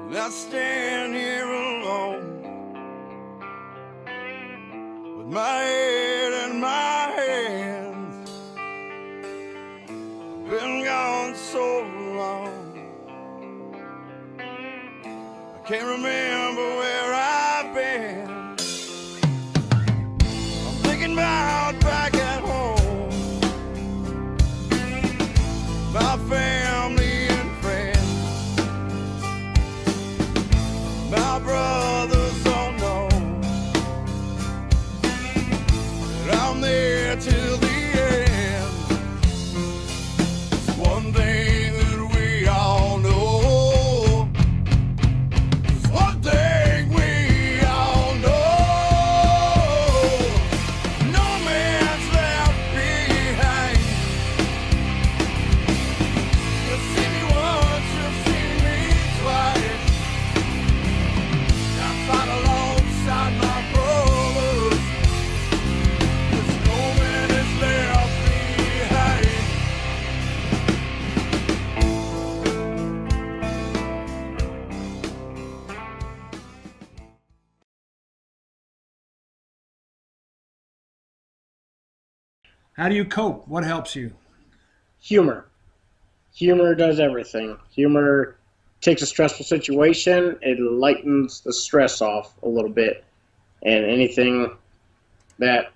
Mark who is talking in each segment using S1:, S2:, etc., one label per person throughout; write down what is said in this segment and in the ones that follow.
S1: And I stand here alone with my head in my hands. Been gone so long, I can't remember where I've been. I'm thinking about back at home, my family and friends. My brothers don't know that I'm there till the end. It's one thing that we all know. It's one thing we all know. No man's left behind. You'll see me once, you'll see me twice. I fight alongside my brothers. There's no man is left behind.
S2: How do you cope? What helps you?
S3: Humor. Humor does everything. Humor takes a stressful situation, it lightens the stress off a little bit. And anything that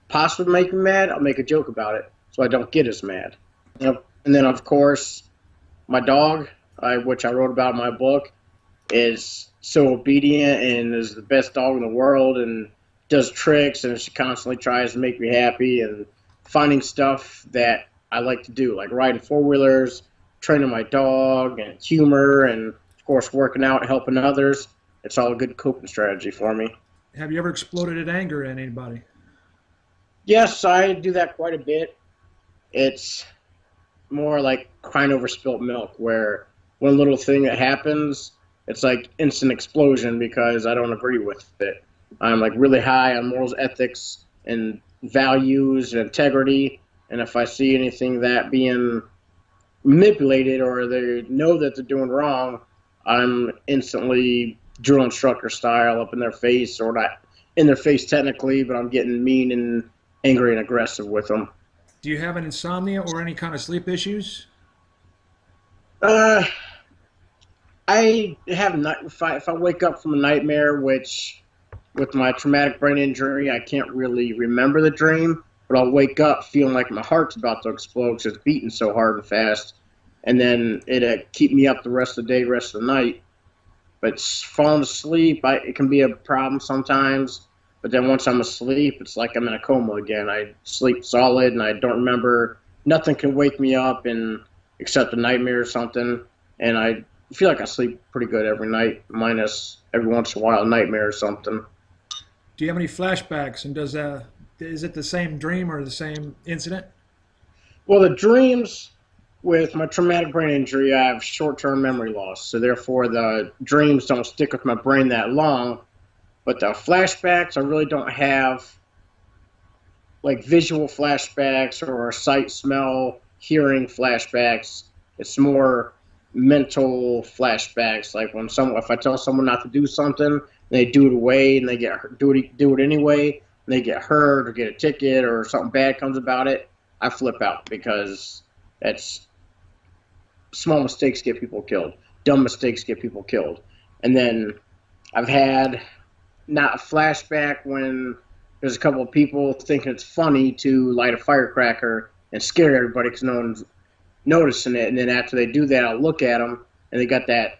S3: possibly make me mad, I'll make a joke about it so I don't get as mad. And then, of course, my dog, which I wrote about in my book, is so obedient and is the best dog in the world and does tricks, and she constantly tries to make me happy and finding stuff that I like to do, like riding four-wheelers, training my dog, and humor, and of course working out and helping others. It's all a good coping strategy for me.
S2: Have you ever exploded in anger at anybody?
S3: Yes, I do that quite a bit. It's more like crying over spilt milk, where one little thing that happens, it's like instant explosion because I don't agree with it. I'm like really high on morals, ethics, and values and integrity, and if I see anything that being manipulated or they know that they're doing wrong, I'm instantly drill instructor style up in their face, or not in their face technically, but I'm getting mean and angry and aggressive with them.
S2: Do you have an insomnia or any kind of sleep issues?
S3: I have if I wake up from a nightmare, which with my traumatic brain injury, I can't really remember the dream, but I'll wake up feeling like my heart's about to explode because it's beating so hard and fast, and then it'll keep me up the rest of the day, rest of the night. But falling asleep, it can be a problem sometimes, but then once I'm asleep, it's like I'm in a coma again. I sleep solid, and I don't remember. Nothing can wake me up except a nightmare or something, and I feel like I sleep pretty good every night, minus every once in a while a nightmare or something.
S2: Do you have any flashbacks, and is it the same dream or the same incident?
S3: Well, the dreams, with my traumatic brain injury, I have short-term memory loss, so therefore the dreams don't stick with my brain that long. But the flashbacks, I really don't have like visual flashbacks or sight, smell, hearing flashbacks. It's more mental flashbacks, like if I tell someone not to do something, and they do it away, and they do it anyway, and they get hurt or get a ticket or something bad comes about it, I flip out because that's small mistakes get people killed. Dumb mistakes get people killed. And then I've had not a flashback when there's a couple of people thinking it's funny to light a firecracker and scare everybody because no one's noticing it. And then after they do that, I'll look at them, and they got that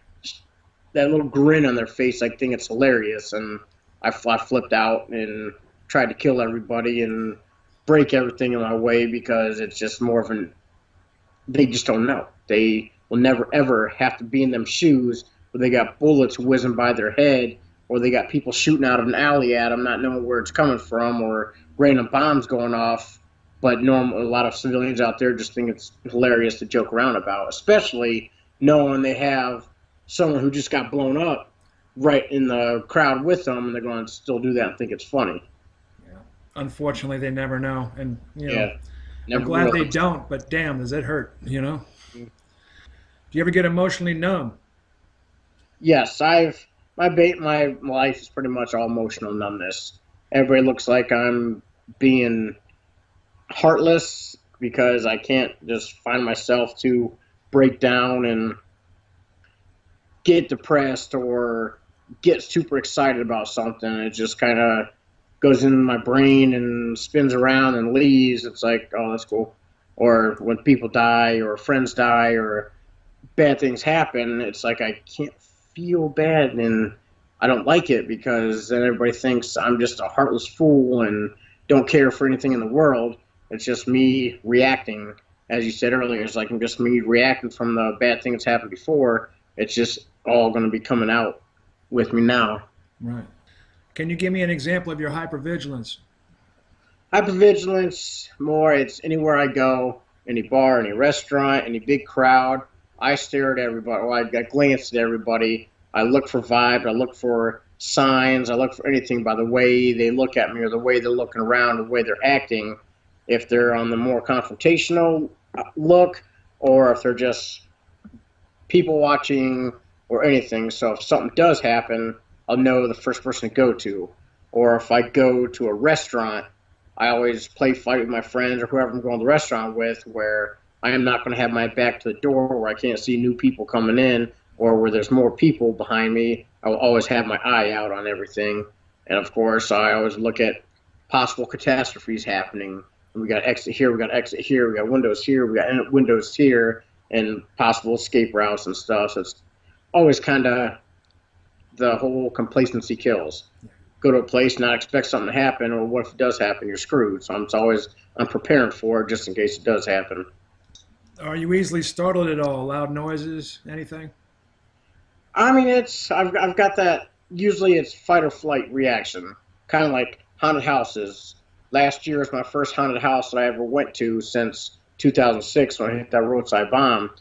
S3: little grin on their face, like think it's hilarious. And I flipped out and tried to kill everybody and break everything in my way because it's just more of they just don't know. They will never, ever have to be in them shoes where they got bullets whizzing by their head, or they got people shooting out of an alley at them, not knowing where it's coming from, or random bombs going off. But a lot of civilians out there just think it's hilarious to joke around about, especially knowing they have someone who just got blown up right in the crowd with them, and they're going to still do that and think it's funny.
S2: Yeah. Unfortunately, they never know, and
S3: Yeah.
S2: I'm glad they don't. But damn, does it hurt? Do you ever get emotionally numb?
S3: Yes, my life is pretty much all emotional numbness. Everybody looks like I'm being heartless because I can't just find myself to break down and get depressed or get super excited about something. It just kind of goes in my brain and spins around and leaves. It's like, oh, that's cool. Or when people die or friends die or bad things happen, it's like I can't feel bad and I don't like it because then everybody thinks I'm just a heartless fool and don't care for anything in the world. It's just me reacting. As you said earlier, it's like I'm just me reacting from the bad thing that's happened before. It's just all going to be coming out with me now.
S2: Right. Can you give me an example of your hypervigilance?
S3: Hypervigilance, more it's anywhere I go, any bar, any restaurant, any big crowd. I stare at everybody, or I glance at everybody. I look for vibes, I look for signs, I look for anything by the way they look at me or the way they're looking around, the way they're acting. If they're on the more confrontational look, or if they're just people watching or anything. So if something does happen, I'll know the first person to go to. Or if I go to a restaurant, I always play fight with my friends or whoever I'm going to the restaurant with, where I am not going to have my back to the door where I can't see new people coming in or where there's more people behind me. I will always have my eye out on everything. And of course, I always look at possible catastrophes happening. We got exit here, we got exit here, we got windows here, we got windows here, and possible escape routes and stuff. So it's always kind of the whole complacency kills. Go to a place, not expect something to happen, or what if it does happen? You're screwed. So I'm preparing for it just in case it does happen.
S2: Are you easily startled at all? Loud noises, anything?
S3: I mean, I've got that. Usually, it's fight or flight reaction, kind of like haunted houses. Last year was my first haunted house that I ever went to since 2006 when I hit that roadside bomb,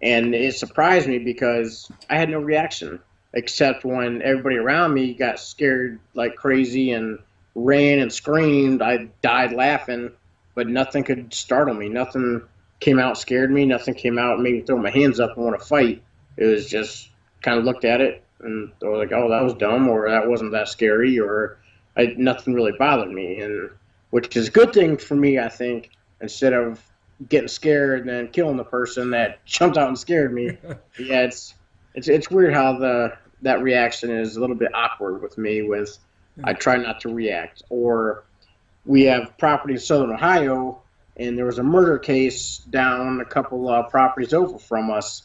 S3: and it surprised me because I had no reaction except when everybody around me got scared like crazy and ran and screamed. I died laughing, but nothing could startle me. Nothing came out scared me. Nothing came out and made me throw my hands up and want to fight. It was just kind of looked at it and I was like, oh, that was dumb, or that wasn't that scary, or nothing really bothered me, and which is a good thing for me, I think, instead of getting scared and then killing the person that jumped out and scared me. Yeah, it's weird how that reaction is a little bit awkward with me. With I try not to react. Or we have property in Southern Ohio, and there was a murder case down a couple properties over from us,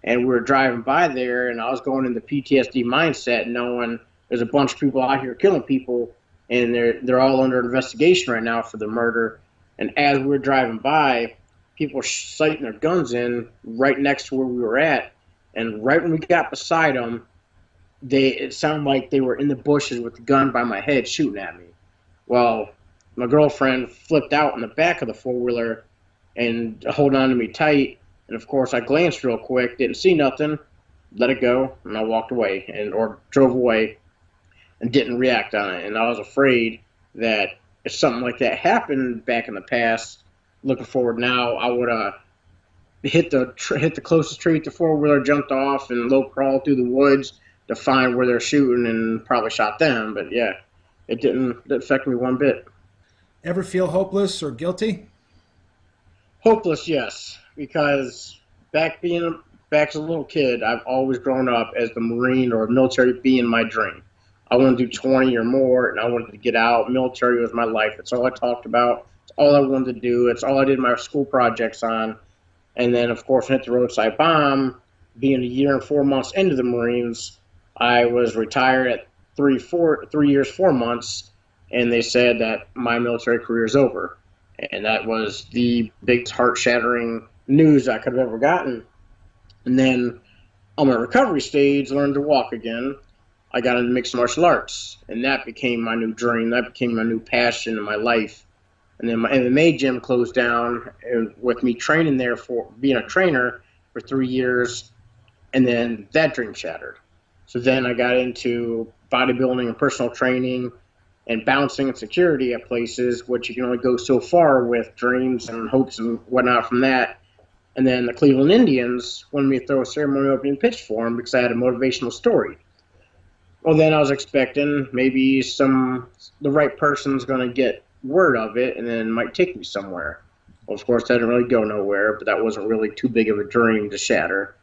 S3: and we were driving by there, and I was going into PTSD mindset, knowing there's a bunch of people out here killing people, and they're all under investigation right now for the murder. And as we were driving by, people were sighting their guns in right next to where we were at. And right when we got beside them, it sounded like they were in the bushes with the gun by my head shooting at me. Well, my girlfriend flipped out in the back of the four-wheeler and held on to me tight. And, of course, I glanced real quick, didn't see nothing, let it go, and I walked away or drove away and didn't react on it. And I was afraid that if something like that happened back in the past, looking forward now, I would hit the closest tree the four-wheeler, jumped off, and low crawled through the woods to find where they're shooting and probably shot them. But yeah, it didn't affect me one bit.
S2: Ever feel hopeless or guilty?
S3: Hopeless, yes, because back as a little kid, I've always grown up as the Marine or military being my dream. I wanted to do 20 or more, and I wanted to get out. Military was my life. It's all I talked about. It's all I wanted to do. It's all I did my school projects on. And then, of course, hit the roadside bomb. Being a year and 4 months into the Marines, I was retired at 3 years, 4 months, and they said that my military career is over. And that was the biggest heart-shattering news I could have ever gotten. And then on my recovery stage, learned to walk again. I got into mixed martial arts, and that became my new dream. That became my new passion in my life. And then my MMA gym closed down, and with me training there for being a trainer for 3 years, and then that dream shattered. So then I got into bodybuilding and personal training and bouncing and security at places, which you can only go so far with dreams and hopes and whatnot from that. And then the Cleveland Indians wanted me to throw a ceremony opening pitch for them because I had a motivational story. Well, then I was expecting maybe the right person's going to get word of it and then might take me somewhere. Well, of course, that didn't really go nowhere, but that wasn't really too big of a dream to shatter.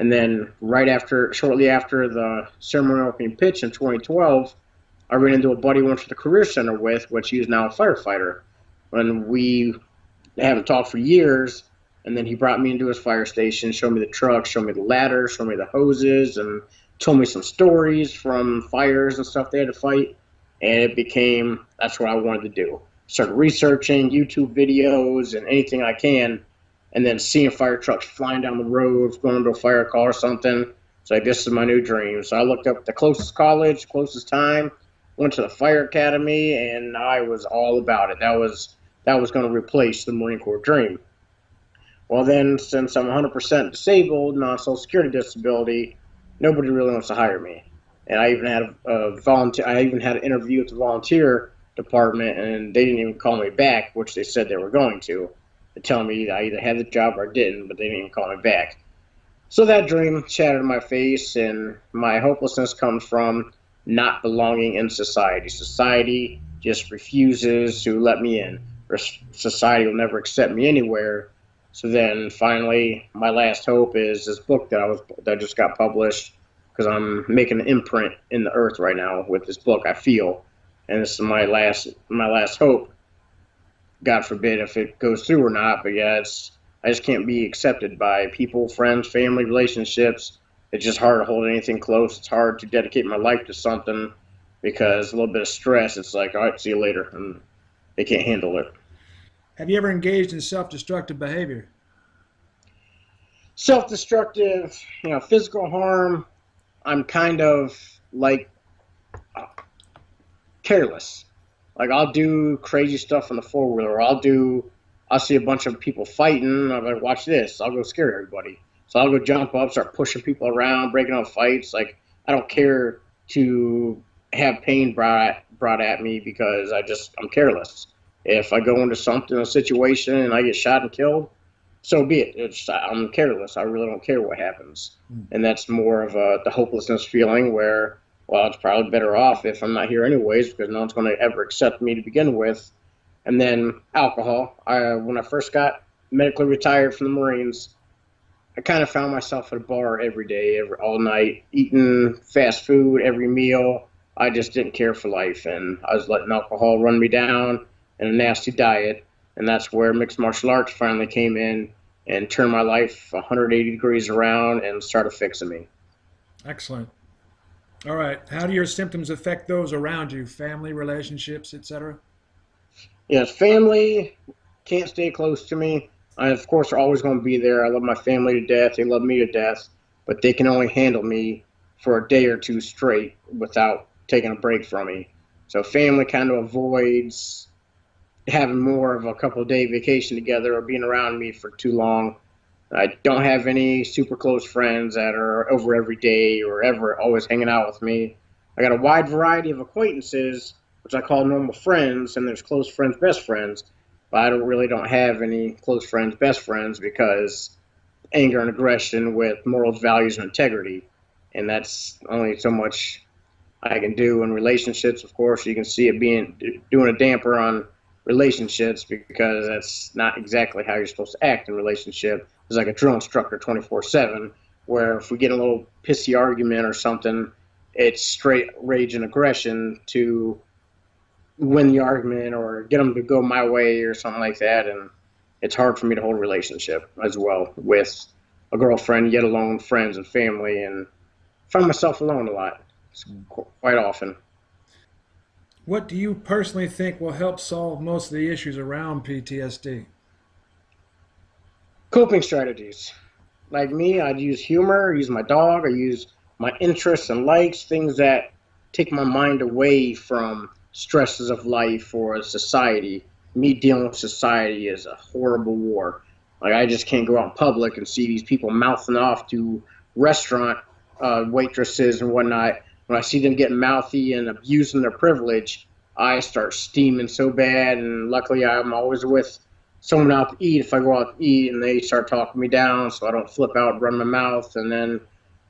S3: And then shortly after the ceremony opening pitch in 2012, I ran into a buddy I went to the career center with, which he is now a firefighter. And we haven't talked for years, and then he brought me into his fire station, showed me the truck, showed me the ladder, showed me the hoses, and told me some stories from fires and stuff they had to fight. And that's what I wanted to do. Started researching YouTube videos and anything I can, and then seeing fire trucks flying down the road, going to a fire call or something. It's like, this is my new dream. So I looked up the closest college, closest time, went to the fire academy, and I was all about it. That was going to replace the Marine Corps dream. Well, then, since I'm 100% disabled, non-Social Security disability, nobody really wants to hire me. And I even had an interview with the volunteer department, and they didn't even call me back, which they said they were going to. They tell me I either had the job or I didn't, but they didn't even call me back. So that dream shattered in my face, and my hopelessness comes from not belonging in society. Society just refuses to let me in. Society will never accept me anywhere. So then finally, my last hope is this book that just got published, because I'm making an imprint in the earth right now with this book, I feel. And this is my last hope. God forbid if it goes through or not, but yeah, I just can't be accepted by people, friends, family, relationships. It's just hard to hold anything close. It's hard to dedicate my life to something because a little bit of stress, it's like, all right, see you later, and they can't handle it.
S2: Have you ever engaged in self-destructive behavior?
S3: Self-destructive, physical harm, I'm kind of like careless. Like, I'll do crazy stuff on the four-wheeler. I'll see a bunch of people fighting. I'm like, watch this. I'll go scare everybody. So I'll go jump up, start pushing people around, breaking up fights. Like, I don't care to have pain brought at me because I'm careless. If I go into a situation, and I get shot and killed, so be it. I'm careless. I really don't care what happens. And that's more of the hopelessness feeling where, well, it's probably better off if I'm not here anyways, because no one's going to ever accept me to begin with. And then alcohol. When I first got medically retired from the Marines, I kind of found myself at a bar every day, all night, eating fast food every meal. I just didn't care for life, and I was letting alcohol run me down in a nasty diet. And that's where mixed martial arts finally came in and turned my life 180 degrees around and started fixing me.
S2: Excellent. All right. How do your symptoms affect those around you? Family, relationships, etc.?
S3: Yes, family can't stay close to me. I, of course, are always going to be there. I love my family to death. They love me to death. But they can only handle me for a day or two straight without taking a break from me. So family kind of avoids having more of a couple-day vacation together or being around me for too long. I don't have any super close friends that are over every day or ever always hanging out with me. I got a wide variety of acquaintances, which I call normal friends, and there's close friends, best friends. But I don't have any close friends, best friends, because anger and aggression with morals, values, and integrity. And that's only so much I can do in relationships. Of course, you can see it doing a damper on relationships because that's not exactly how you're supposed to act in a relationship. It's like a drill instructor 24/7, where if we get a little pissy argument or something, it's straight rage and aggression to win the argument or get them to go my way or something like that. And it's hard for me to hold a relationship as well with a girlfriend, yet alone friends and family, and find myself alone a lot, quite often.
S2: What do you personally think will help solve most of the issues around PTSD?
S3: Coping strategies. Like me, I'd use humor, use my dog, I use my interests and likes, things that take my mind away from stresses of life or society. Me dealing with society is a horrible war. Like, I just can't go out in public and see these people mouthing off to restaurant waitresses and whatnot. When I see them getting mouthy and abusing their privilege, I start steaming so bad. And luckily, I'm always with someone out to eat, if I go out to eat and they start talking me down so I don't flip out and run my mouth, and then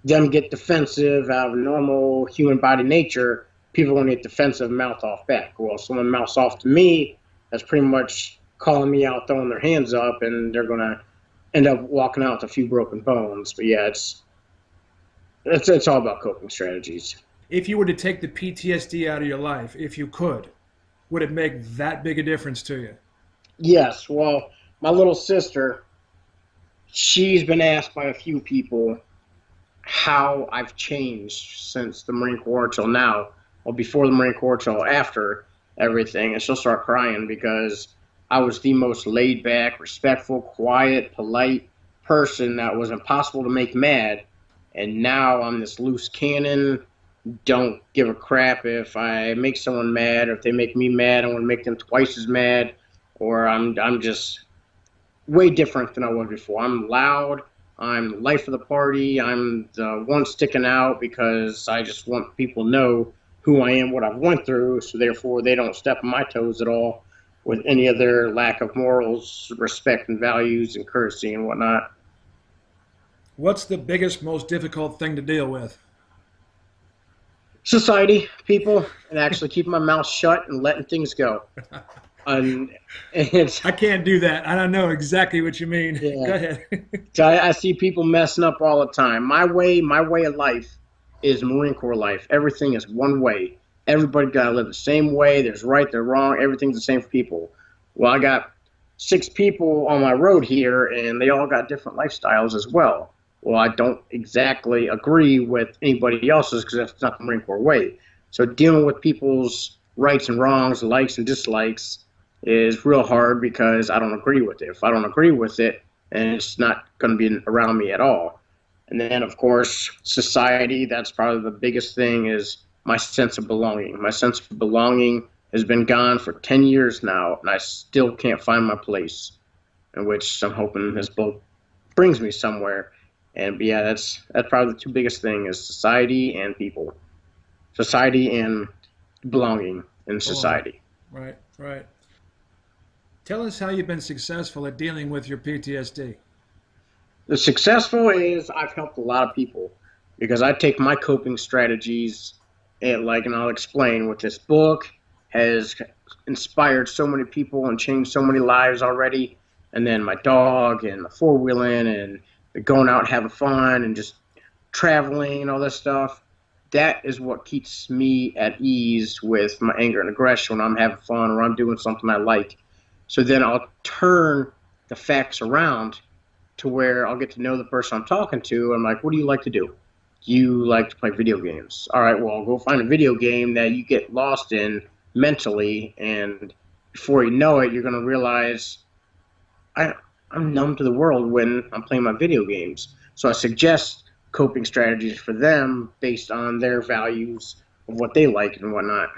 S3: them get defensive out of normal human body nature, people are going to get defensive and mouth off back. Well, someone mouths off to me, that's pretty much calling me out, throwing their hands up, and they're going to end up walking out with a few broken bones. But yeah, it's all about coping strategies.
S2: If you were to take the PTSD out of your life, if you could, would it make that big a difference to you?
S3: Yes. Well, my little sister, she's been asked by a few people how I've changed since the Marine Corps till now. Well, before the Marine Corps till after everything. And she'll start crying because I was the most laid back, respectful, quiet, polite person that was impossible to make mad. And now I'm this loose cannon, don't give a crap if I make someone mad, or if they make me mad, I want to make them twice as mad, or I'm just way different than I was before. I'm loud. I'm the life of the party. I'm the one sticking out because I just want people to know who I am, what I've went through, so therefore they don't step on my toes at all with any of their lack of morals, respect, and values, and courtesy and whatnot.
S2: What's the biggest, most difficult thing to deal with?
S3: Society, people, and actually keeping my mouth shut and letting things go. And it's,
S2: I can't do that. I don't know exactly what you mean.
S3: Yeah.
S2: Go ahead.
S3: I see people messing up all the time. My way of life is Marine Corps life. Everything is one way. Everybody got to live the same way. There's right, there's wrong. Everything's the same for people. Well, I got 6 people on my road here, and they all got different lifestyles as well. Well, I don't exactly agree with anybody else's because that's not the Marine Corps way. So dealing with people's rights and wrongs, likes and dislikes is real hard because I don't agree with it. If I don't agree with it, then it's not going to be around me at all. And then, of course, society, that's probably the biggest thing, is my sense of belonging. My sense of belonging has been gone for 10 years now, and I still can't find my place, in which I'm hoping this book brings me somewhere. And yeah, that's probably the 2 biggest things is society and people. Society and belonging in society.
S2: Right, right. Tell us how you've been successful at dealing with your PTSD.
S3: The successful is I've helped a lot of people because I take my coping strategies and I'll explain what this book has inspired so many people and changed so many lives already. And then my dog and the 4-wheeling and the going out and having fun and just traveling and all this stuff. That is what keeps me at ease with my anger and aggression when I'm having fun or I'm doing something I like. So then I'll turn the facts around to where I'll get to know the person I'm talking to. I'm like, what do you like to do? You like to play video games. All right, well, go find a video game that you get lost in mentally, and before you know it, you're going to realize I'm numb to the world when I'm playing my video games. So I suggest coping strategies for them based on their values of what they like and whatnot.